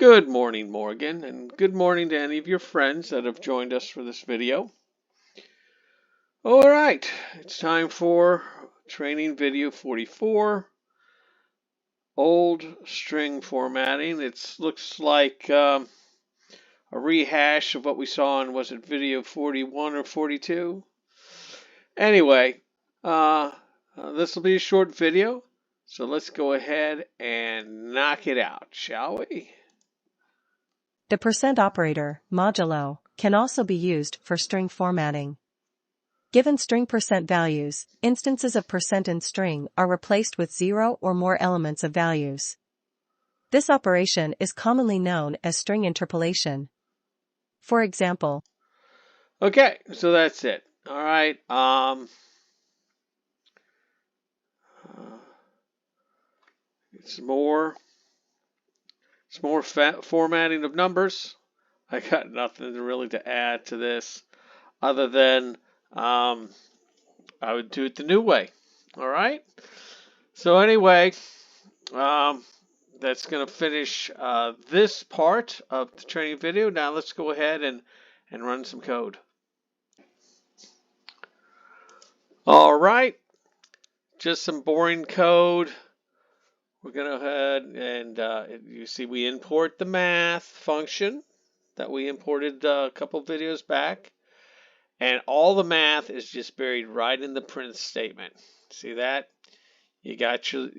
Good morning, Morgan, and good morning to any of your friends that have joined us for this video. All right, it's time for training video 44, old string formatting. It looks like a rehash of what we saw in, was it video 41 or 42? Anyway, this will be a short video, so let's go ahead and knock it out, shall we? The percent operator, modulo, can also be used for string formatting. Given string percent values, instances of percent in string are replaced with 0 or more elements of values. This operation is commonly known as string interpolation. For example. Okay, so that's it. All right. It's more formatting of numbers. I got nothing really to add to this other than I would do it the new way. All right. So anyway, that's going to finish this part of the training video. Now let's go ahead and run some code. All right. Just some boring code. We're going to go ahead and you see we import the math function that we imported a couple videos back. And all the math is just buried right in the print statement. See that? You got your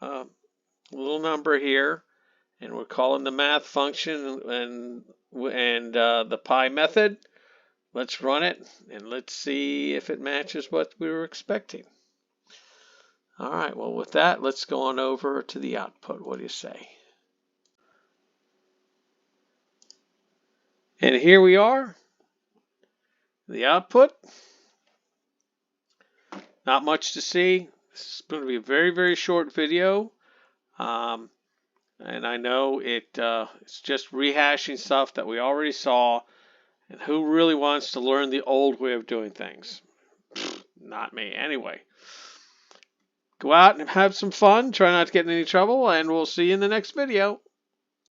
little number here, and we're calling the math function and the pi method. Let's run it and let's see if it matches what we were expecting. All right, well, with that, let's go on over to the output. What do you say? And here we are, the output. Not much to see. This is going to be a very, very short video. And I know it's just rehashing stuff that we already saw. And who really wants to learn the old way of doing things? Not me. Anyway. Go out and have some fun. Try not to get in any trouble, and we'll see you in the next video.